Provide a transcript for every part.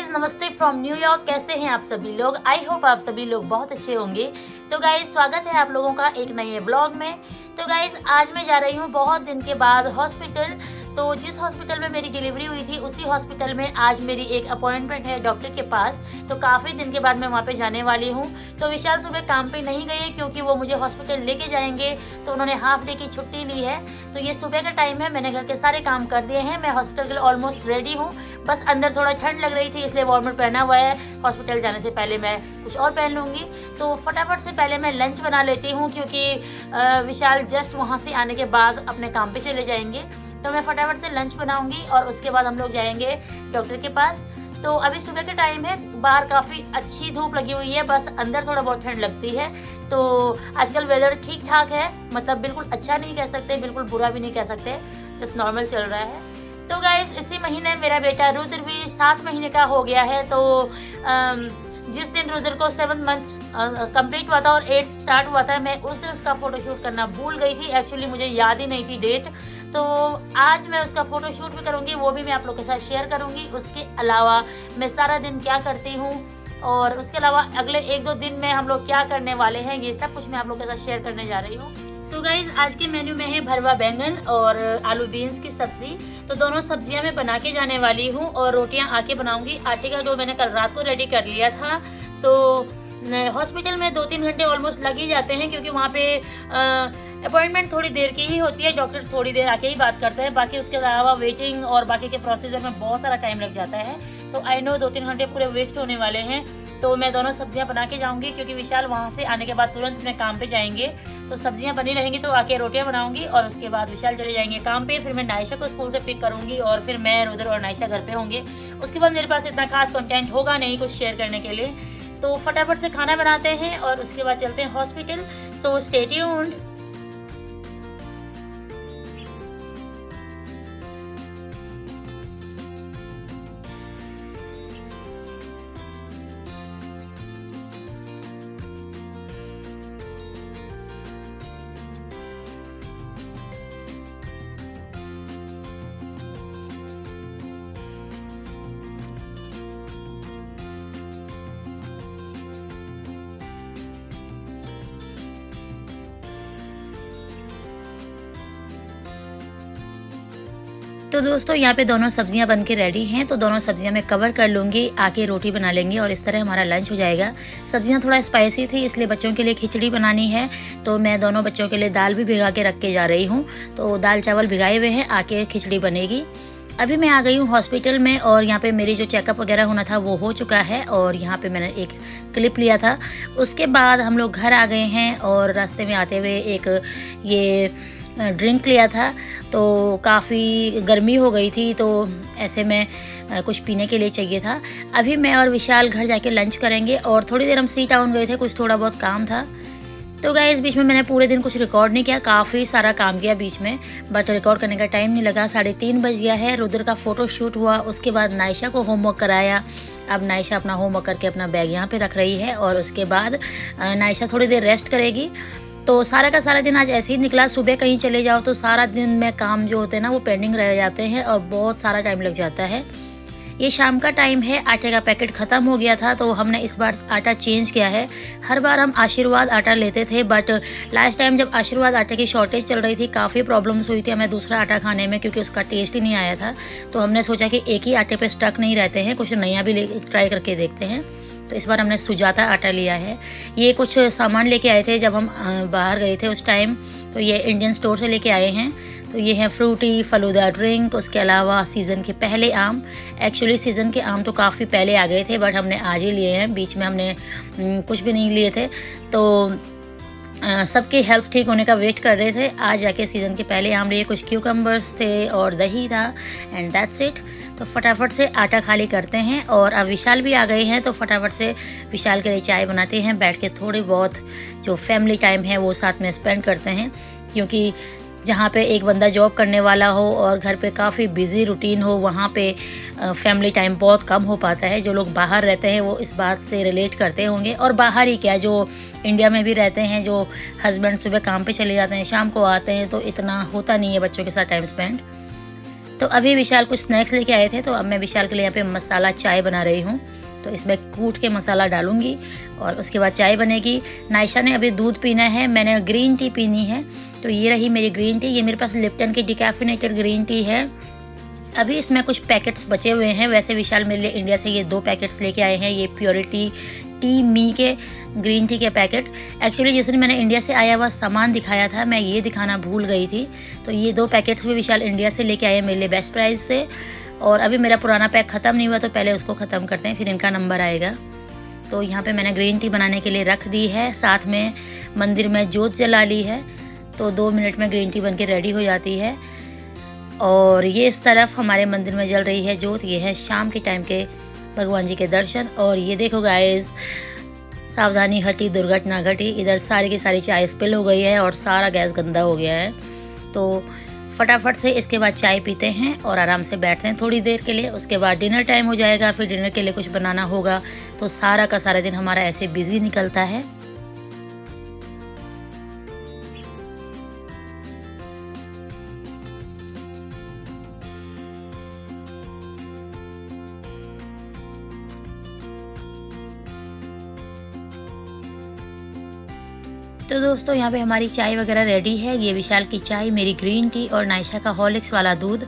Guys, नमस्ते from New York. कैसे हैं आप सभी लोग? आई होप आप सभी लोग बहुत अच्छे होंगे। तो गाइज, स्वागत है आप लोगों का एक नए व्लॉग में। तो गाइज, आज मैं जा रही हूँ बहुत दिन के बाद हॉस्पिटल। तो जिस हॉस्पिटल में मेरी डिलीवरी हुई थी उसी हॉस्पिटल में आज मेरी एक अपॉइंटमेंट है डॉक्टर के पास। तो काफ़ी दिन के बाद मैं वहाँ पे जाने वाली हूँ। तो विशाल सुबह काम पे नहीं गए क्योंकि वो मुझे हॉस्पिटल लेके जाएंगे, तो उन्होंने हाफ डे की छुट्टी ली है। तो ये सुबह का टाइम है, मैंने घर के सारे काम कर दिए हैं। मैं हॉस्पिटल के लिए ऑलमोस्ट रेडी हूँ। बस अंदर थोड़ा ठंड लग रही थी इसलिए वार्मर पहना हुआ है। हॉस्पिटल जाने से पहले मैं कुछ और पहन लूँगी। तो फटाफट से पहले मैं लंच बना लेती हूँ क्योंकि विशाल जस्ट वहाँ से आने के बाद अपने काम पे चले जाएंगे। तो मैं फटाफट से लंच बनाऊंगी और उसके बाद हम लोग जाएंगे डॉक्टर के पास। तो अभी सुबह के टाइम है, बाहर काफ़ी अच्छी धूप लगी हुई है, बस अंदर थोड़ा बहुत ठंड लगती है। तो आजकल वेदर ठीक ठाक है, मतलब बिल्कुल अच्छा नहीं कह सकते, बिल्कुल बुरा भी नहीं कह सकते, जस्ट नॉर्मल चल रहा है। तो गाइस, इसी महीने मेरा बेटा रुद्र भी 7 महीने का हो गया है। तो जिस दिन रुद्र को 7 मंथ्स कंप्लीट हुआ था और 8 स्टार्ट हुआ था, मैं उस दिन उसका फोटोशूट करना भूल गई थी। एक्चुअली मुझे याद ही नहीं थी डेट। तो आज मैं उसका फोटोशूट भी करूंगी, वो भी मैं आप लोग के साथ शेयर करूंगी। उसके अलावा मैं सारा दिन क्या करती हूँ और उसके अलावा अगले 1-2 दिन में हम लोग क्या करने वाले हैं, ये सब कुछ मैं आप लोग के साथ शेयर करने जा रही हूँ। सो गाइज, आज के मेन्यू में है भरवा बैंगन और आलू बीन्स की सब्जी। तो दोनों सब्जियां मैं बना के जाने वाली हूँ और रोटियां आके बनाऊंगी। आटे का डो मैंने कल रात को रेडी कर लिया था। तो हॉस्पिटल में 2-3 घंटे ऑलमोस्ट लग ही जाते हैं क्योंकि वहाँ पे अपॉइंटमेंट थोड़ी देर की ही होती है। डॉक्टर थोड़ी देर आके ही बात करता है, बाकी उसके अलावा वेटिंग और बाकी के प्रोसीजर में बहुत सारा टाइम लग जाता है। तो आई नो 2-3 घंटे पूरे वेस्ट होने वाले हैं। तो मैं दोनों सब्जियां बना के जाऊंगी क्योंकि विशाल वहाँ से आने के बाद तुरंत अपने काम पे जाएंगे। तो सब्जियां बनी रहेंगी, तो आके रोटियां बनाऊंगी और उसके बाद विशाल चले जाएंगे काम पे। फिर मैं नायशा को स्कूल से पिक करूंगी और फिर मैं, रुद्र और नायशा घर पे होंगे। उसके बाद मेरे पास इतना खास कंटेंट होगा नहीं कुछ शेयर करने के लिए। तो फटाफट से खाना बनाते हैं और उसके बाद चलते हैं हॉस्पिटल। So stay tuned. तो दोस्तों, यहाँ पे दोनों सब्जियां बन के रेडी हैं। तो दोनों सब्जियां मैं कवर कर लूँगी, आके रोटी बना लेंगे और इस तरह हमारा लंच हो जाएगा। सब्जियां थोड़ा स्पाइसी थी इसलिए बच्चों के लिए खिचड़ी बनानी है। तो मैं दोनों बच्चों के लिए दाल भी भिगा के रख के जा रही हूँ। तो दाल चावल भिगाए हुए हैं, आके खिचड़ी बनेगी। अभी मैं आ गई हूँ हॉस्पिटल में और यहाँ पे मेरी जो चेकअप वगैरह होना था वो हो चुका है और यहाँ पे मैंने एक क्लिप लिया था। उसके बाद हम लोग घर आ गए हैं और रास्ते में आते हुए एक ये ड्रिंक लिया था। तो काफ़ी गर्मी हो गई थी, तो ऐसे में कुछ पीने के लिए चाहिए था। अभी मैं और विशाल घर जाके लंच करेंगे और थोड़ी देर हम सी टाउन गए थे, कुछ थोड़ा बहुत काम था। तो गाइस, बीच में मैंने पूरे दिन कुछ रिकॉर्ड नहीं किया, काफ़ी सारा काम किया बीच में, बट रिकॉर्ड करने का टाइम नहीं लगा। 3:30 बज गया है। रुद्र का फ़ोटो शूट हुआ, उसके बाद नायशा को होमवर्क कराया। अब नायशा अपना होमवर्क करके अपना बैग यहाँ पे रख रही है और उसके बाद नायशा थोड़ी देर रेस्ट करेगी। तो सारा का सारा दिन आज ऐसे ही निकला। सुबह कहीं चले जाओ तो सारा दिन में काम जो होते हैं ना वो पेंडिंग रह जाते हैं और बहुत सारा टाइम लग जाता है। ये शाम का टाइम है, आटे का पैकेट ख़त्म हो गया था तो हमने इस बार आटा चेंज किया है। हर बार हम आशीर्वाद आटा लेते थे, बट लास्ट टाइम जब आशीर्वाद आटे की शॉर्टेज चल रही थी, काफ़ी प्रॉब्लम्स हुई थी हमें दूसरा आटा खाने में क्योंकि उसका टेस्ट ही नहीं आया था। तो हमने सोचा कि एक ही आटे पे स्टक नहीं रहते हैं, कुछ नया भी ट्राई करके देखते हैं। तो इस बार हमने सुजाता आटा लिया है। ये कुछ सामान लेके आए थे जब हम बाहर गए थे उस टाइम, तो ये इंडियन स्टोर से लेके आए हैं। तो ये है फ्रूटी फलूदा ड्रिंक, उसके अलावा सीज़न के पहले आम। एक्चुअली सीज़न के आम तो काफ़ी पहले आ गए थे बट हमने आज ही लिए हैं, बीच में हमने कुछ भी नहीं लिए थे। तो सबके हेल्थ ठीक होने का वेट कर रहे थे। आज जाके सीज़न के पहले आम लिए, कुछ क्यूकम्बर्स थे और दही था एंड दैट्स इट। तो फटाफट से आटा खाली करते हैं और अब विशाल भी आ गए हैं तो फटाफट से विशाल के लिए चाय बनाते हैं। बैठ के थोड़ी बहुत जो फैमिली टाइम है वो साथ में स्पेंड करते हैं क्योंकि जहाँ पे एक बंदा जॉब करने वाला हो और घर पे काफ़ी बिजी रूटीन हो, वहाँ पे फैमिली टाइम बहुत कम हो पाता है। जो लोग बाहर रहते हैं वो इस बात से रिलेट करते होंगे, और बाहर ही क्या, जो इंडिया में भी रहते हैं, जो हस्बैंड सुबह काम पे चले जाते हैं, शाम को आते हैं, तो इतना होता नहीं है बच्चों के साथ टाइम स्पेंड। तो अभी विशाल कुछ स्नैक्स लेके आए थे, तो अब मैं विशाल के लिए यहाँ पे मसाला चाय बना रही हूँ। तो इसमें कूट के मसाला डालूंगी और उसके बाद चाय बनेगी। नायशा ने अभी दूध पीना है, मैंने ग्रीन टी पीनी है। तो ये रही मेरी ग्रीन टी। ये मेरे पास लिप्टन की डिकैफिनेटेड ग्रीन टी है। अभी इसमें कुछ पैकेट्स बचे हुए हैं। वैसे विशाल मेरे लिए इंडिया से ये 2 पैकेट्स लेके आए हैं, ये प्योरिटी टी मी के ग्रीन टी के पैकेट। एक्चुअली जिस दिन मैंने इंडिया से आया हुआ सामान दिखाया था, मैं ये दिखाना भूल गई थी। तो ये 2 पैकेट्स भी विशाल इंडिया से लेके आए मेरे लिए बेस्ट प्राइस से। और अभी मेरा पुराना पैक ख़त्म नहीं हुआ, तो पहले उसको ख़त्म करते हैं, फिर इनका नंबर आएगा। तो यहाँ पे मैंने ग्रीन टी बनाने के लिए रख दी है, साथ में मंदिर में जोत जला ली है। तो 2 मिनट में ग्रीन टी बन के रेडी हो जाती है। और ये इस तरफ हमारे मंदिर में जल रही है जोत। ये है शाम के टाइम के भगवान जी के दर्शन। और ये देखो गाइस, सावधानी हटी दुर्घटना घटी। इधर सारी की सारी चाय स्पिल हो गई है और सारा गैस गंदा हो गया है। तो फटाफट से इसके बाद चाय पीते हैं और आराम से बैठते हैं थोड़ी देर के लिए। उसके बाद डिनर टाइम हो जाएगा, फिर डिनर के लिए कुछ बनाना होगा। तो सारा का सारा दिन हमारा ऐसे बिजी निकलता है। तो दोस्तों यहाँ पे हमारी चाय वगैरह रेडी है। ये विशाल की चाय, मेरी ग्रीन टी और नायशा का हॉर्लिक्स वाला दूध।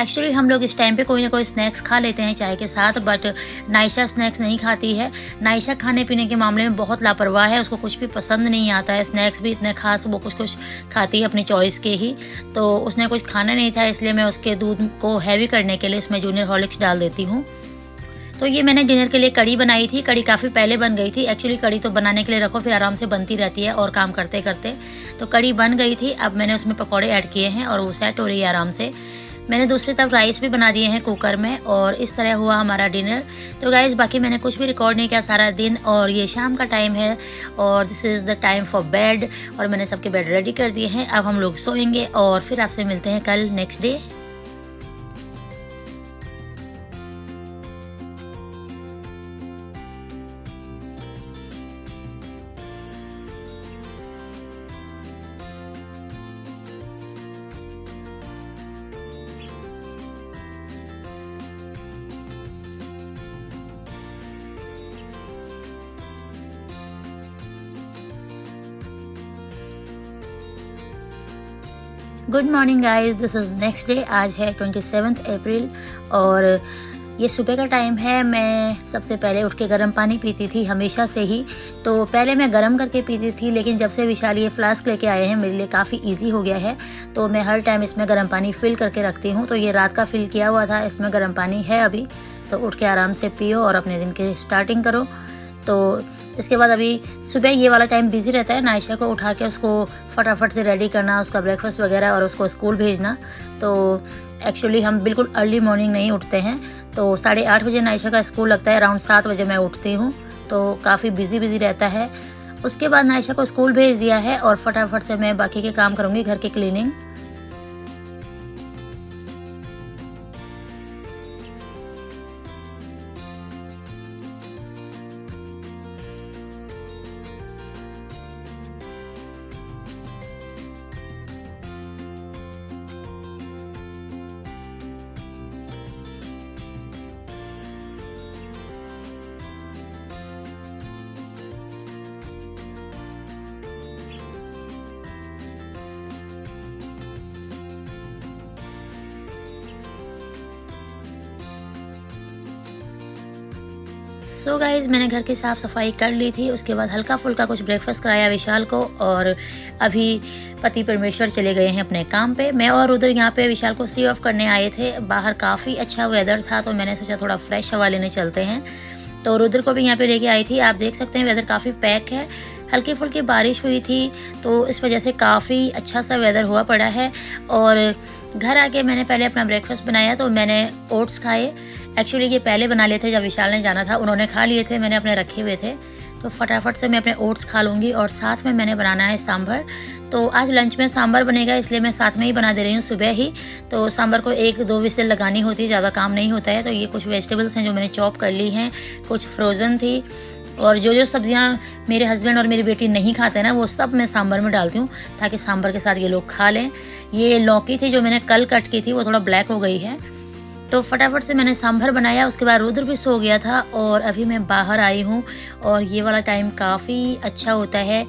एक्चुअली हम लोग इस टाइम पे कोई ना कोई स्नैक्स खा लेते हैं चाय के साथ, बट नायशा स्नैक्स नहीं खाती है। नायशा खाने पीने के मामले में बहुत लापरवाह है, उसको कुछ भी पसंद नहीं आता है। स्नैक्स भी इतने खास वो कुछ कुछ खाती है अपनी चॉइस के ही। तो उसने कुछ खाना नहीं था, इसलिए मैं उसके दूध को हैवी करने के लिए इसमें जूनियर हॉर्लिक्स डाल देती हूँ। तो ये मैंने डिनर के लिए कड़ी बनाई थी। कड़ी काफ़ी पहले बन गई थी। एक्चुअली कड़ी तो बनाने के लिए रखो, फिर आराम से बनती रहती है और काम करते करते। तो कड़ी बन गई थी। अब मैंने उसमें पकौड़े ऐड किए हैं और वो सेट हो रही है आराम से। मैंने दूसरी तरफ राइस भी बना दिए हैं कुकर में और इस तरह हुआ हमारा डिनर। तो गाइस बाकी मैंने कुछ भी रिकॉर्ड नहीं किया सारा दिन। और ये शाम का टाइम है और this is the time for bed. और मैंने सबके बेड रेडी कर दिए हैं। अब हम लोग सोएंगे और फिर आपसे मिलते हैं कल next day. Good morning guys, this is next day. आज है 27 अप्रैल और ये सुबह का टाइम है। मैं सबसे पहले उठ के गर्म पानी पीती थी हमेशा से ही। तो पहले मैं गर्म करके पीती थी, लेकिन जब से विशाल ये फ्लास्क लेके आए हैं मेरे लिए काफ़ी इजी हो गया है। तो मैं हर टाइम इसमें गर्म पानी फिल करके रखती हूँ। तो ये रात का फिल किया हुआ था, इसमें गर्म पानी है अभी। तो उठ के आराम से पियो और अपने दिन की स्टार्टिंग करो। तो इसके बाद अभी सुबह ये वाला टाइम बिजी रहता है, नायशा को उठा के उसको फटाफट से रेडी करना, उसका ब्रेकफास्ट वगैरह और उसको स्कूल भेजना। तो एक्चुअली हम बिल्कुल अर्ली मॉर्निंग नहीं उठते हैं। तो 8:30 बजे नायशा का स्कूल लगता है, अराउंड 7 बजे मैं उठती हूँ। तो काफ़ी बिजी रहता है। उसके बाद नायशा को स्कूल भेज दिया है और फटाफट से मैं बाकी के काम करूँगी, घर की क्लीनिंग। सो गाइज मैंने घर की साफ़ सफाई कर ली थी। उसके बाद हल्का फुल्का कुछ ब्रेकफास्ट कराया विशाल को और अभी पति परमेश्वर चले गए हैं अपने काम पे। मैं और उधर यहाँ पे विशाल को सी ऑफ करने आए थे। बाहर काफ़ी अच्छा वेदर था, तो मैंने सोचा थोड़ा फ्रेश हवा लेने चलते हैं। तो रुद्र को भी यहाँ पे लेके आई थी। आप देख सकते हैं वेदर काफ़ी पैक है। हल्की फुल्की बारिश हुई थी, तो इस वजह से काफ़ी अच्छा सा वेदर हुआ पड़ा है। और घर आके मैंने पहले अपना ब्रेकफास्ट बनाया, तो मैंने ओट्स खाए। एक्चुअली ये पहले बना लिए थे, जब विशाल ने जाना था उन्होंने खा लिए थे, मैंने अपने रखे हुए थे। तो फटाफट से मैं अपने ओट्स खा लूँगी और साथ में मैंने बनाना है सांभर। तो आज लंच में सांभर बनेगा, इसलिए मैं साथ में ही बना दे रही हूँ सुबह ही। तो सांभर को 1-2 विसल लगानी होती है, ज़्यादा काम नहीं होता है। तो ये कुछ वेजिटेबल्स हैं जो मैंने चॉप कर ली हैं, कुछ फ्रोज़न थी और जो जो सब्जियां मेरे हस्बैंड और मेरी बेटी नहीं खाते ना वो सब मैं सांभर में डालती हूँ ताकि सांभर के साथ ये लोग खा लें। ये लौकी थी जो मैंने कल कट की थी, वो थोड़ा ब्लैक हो गई है, तो फटाफट से मैंने सांभर बनाया। उसके बाद रुद्र भी सो गया था और अभी मैं बाहर आई हूँ और ये वाला टाइम काफ़ी अच्छा होता है।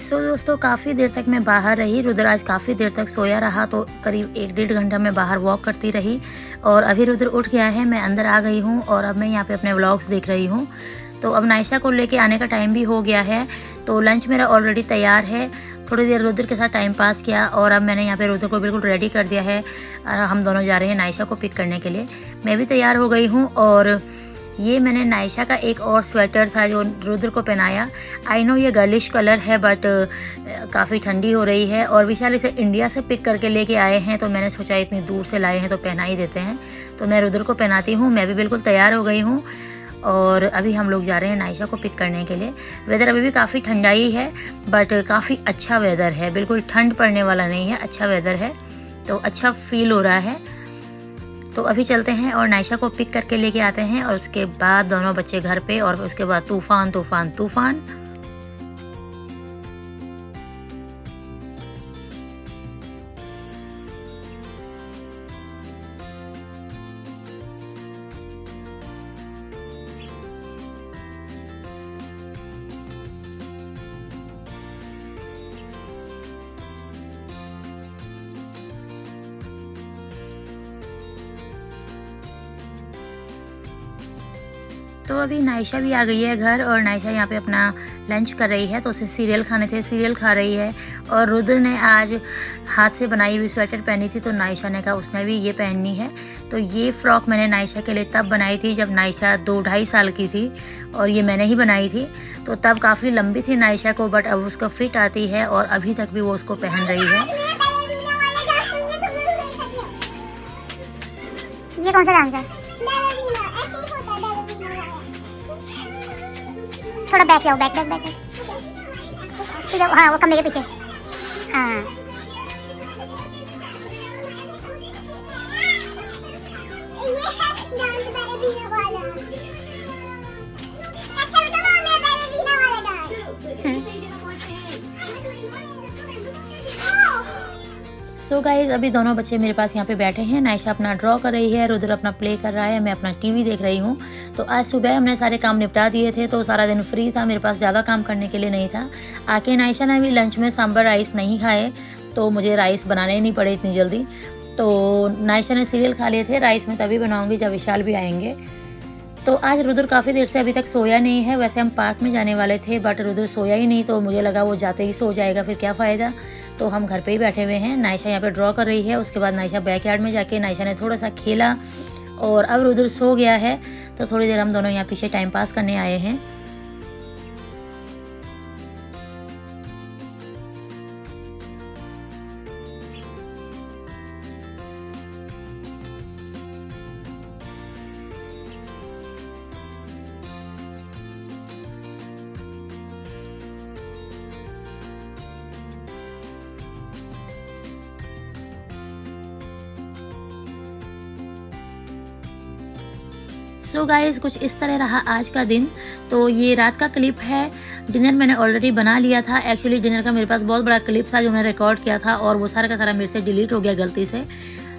सो दोस्तों काफ़ी देर तक मैं बाहर रही। रुद्र आज काफ़ी देर तक सोया रहा, तो करीब 1-1.5 घंटा मैं बाहर वॉक करती रही और अभी रुद्र उठ गया है। मैं अंदर आ गई हूँ और अब मैं यहाँ पे अपने व्लॉग्स देख रही हूँ। तो अब नायशा को लेके आने का टाइम भी हो गया है, तो लंच मेरा ऑलरेडी तैयार है। थोड़ी देर रुद्र के साथ टाइम पास किया और अब मैंने यहाँ पे रुद्र को बिल्कुल रेडी कर दिया है। हम दोनों जा रहे हैं नायशा को पिक करने के लिए। मैं भी तैयार हो गई हूँ और ये मैंने नायशा का एक और स्वेटर था जो रुद्र को पहनाया। आई नो ये गर्लिश कलर है बट काफ़ी ठंडी हो रही है और विशाल इसे इंडिया से पिक करके लेके आए हैं, तो मैंने सोचा इतनी दूर से लाए हैं तो पहना ही देते हैं। तो मैं रुद्र को पहनाती हूँ। मैं भी बिल्कुल तैयार हो गई हूँ और अभी हम लोग जा रहे हैं नायशा को पिक करने के लिए। वेदर अभी भी काफ़ी ठंडाई है बट काफ़ी अच्छा वेदर है, बिल्कुल ठंड पड़ने वाला नहीं है, अच्छा वेदर है, तो अच्छा फील हो रहा है। तो अभी चलते हैं और नायशा को पिक करके लेके आते हैं और उसके बाद दोनों बच्चे घर पे और उसके बाद तूफान तूफान तूफान। तो अभी नायशा भी आ गई है घर और नायशा यहाँ पे अपना लंच कर रही है, तो उसे सीरियल खाने थे, सीरियल खा रही है। और रुद्र ने आज हाथ से बनाई हुई स्वेटर पहनी थी, तो नायशा ने कहा उसने भी ये पहननी है। तो ये फ्रॉक मैंने नायशा के लिए तब बनाई थी जब नायशा 2-2.5 साल की थी और ये मैंने ही बनाई थी। तो तब काफ़ी लंबी थी नायशा को, बट अब उसको फिट आती है और अभी तक भी वो उसको पहन रही है। ये कौन सा डांस है? थोड़ा बैक जाओ, बैक बैक बैक सीधा, हाँ वो कमरे के पीछे, हाँ सो गाइज अभी दोनों बच्चे मेरे पास यहाँ पे बैठे हैं। नायशा अपना ड्रॉ कर रही है, रुद्र अपना प्ले कर रहा है, मैं अपना टीवी देख रही हूँ। तो आज सुबह हमने सारे काम निपटा दिए थे, तो सारा दिन फ्री था, मेरे पास ज़्यादा काम करने के लिए नहीं था। आके नायशा ने भी लंच में सांभर राइस नहीं खाए, तो मुझे राइस बनाने नहीं पड़े इतनी जल्दी। तो नायशा ने सीरियल खा लिए थे, राइस में तभी बनाऊँगी जब विशाल भी आएंगे। तो आज रुद्र काफ़ी देर से अभी तक सोया नहीं है। वैसे हम पार्क में जाने वाले थे बट रुद्र सोया ही नहीं, तो मुझे लगा वो जाते ही सो जाएगा, फिर क्या फ़ायदा। तो हम घर पे ही बैठे हुए हैं। नायशा यहाँ पे ड्रॉ कर रही है, उसके बाद नायशा बैकयार्ड में जाके नायशा ने थोड़ा सा खेला और अब रुद्र सो गया है। तो थोड़ी देर हम दोनों यहाँ पीछे टाइम पास करने आए हैं। सो गाइस कुछ इस तरह रहा आज का दिन। तो ये रात का क्लिप है। डिनर मैंने ऑलरेडी बना लिया था। एक्चुअली डिनर का मेरे पास बहुत बड़ा क्लिप था जो मैंने रिकॉर्ड किया था और वो सारा का सारा मेरे से डिलीट हो गया गलती से।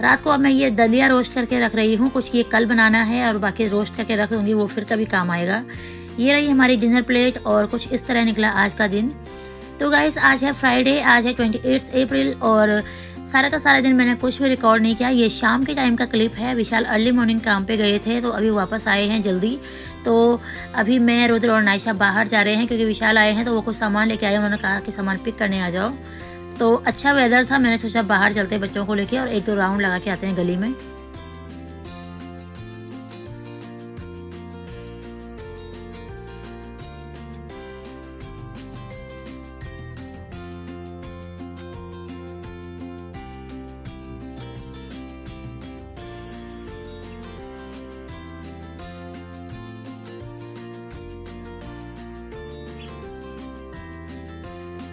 रात को अब मैं ये दलिया रोस्ट करके रख रही हूँ। कुछ ये कल बनाना है और बाकी रोस्ट करके रख दूँगी, वो फिर कभी काम आएगा। ये रही हमारी डिनर प्लेट और कुछ इस तरह निकला आज का दिन। तो गाइस आज है फ्राइडे, आज है 28 अप्रैल और सारा का सारा दिन मैंने कुछ भी रिकॉर्ड नहीं किया। ये शाम के टाइम का क्लिप है। विशाल अर्ली मॉर्निंग काम पे गए थे तो अभी वापस आए हैं जल्दी। तो अभी मैं, रुद्र और नायशा बाहर जा रहे हैं क्योंकि विशाल आए हैं तो वो कुछ सामान लेके आए। उन्होंने कहा कि सामान पिक करने आ जाओ। तो अच्छा वेदर था, मैंने सोचा बाहर चलते बच्चों को लेके और 1-2 राउंड लगा के आते हैं गली में।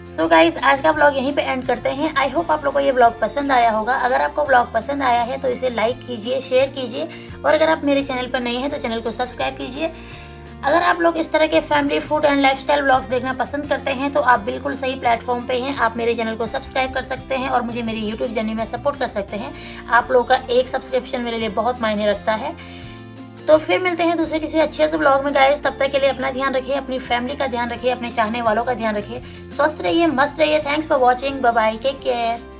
सो गाइज आज का ब्लॉग यहीं पे एंड करते हैं। आई होप आप लोगों को ये ब्लॉग पसंद आया होगा। अगर आपको ब्लॉग पसंद आया है तो इसे लाइक कीजिए, शेयर कीजिए और अगर आप मेरे चैनल पर नए हैं तो चैनल को सब्सक्राइब कीजिए। अगर आप लोग इस तरह के family, food and lifestyle blogs देखना पसंद करते हैं तो आप बिल्कुल सही प्लेटफॉर्म पे हैं। आप मेरे चैनल को सब्सक्राइब कर सकते हैं और मुझे मेरी यूट्यूब जर्नी में सपोर्ट कर सकते हैं। आप लोगों का एक सब्सक्रिप्शन मेरे लिए बहुत मायने रखता है। तो फिर मिलते हैं दूसरे किसी अच्छे से ब्लॉग में गाइस। तब तक के लिए अपना ध्यान रखिए, अपनी फैमिली का ध्यान रखिए, अपने चाहने वालों का ध्यान रखिए। स्वस्थ रहिए, मस्त रहिए। Thanks for watching. Bye bye, take care.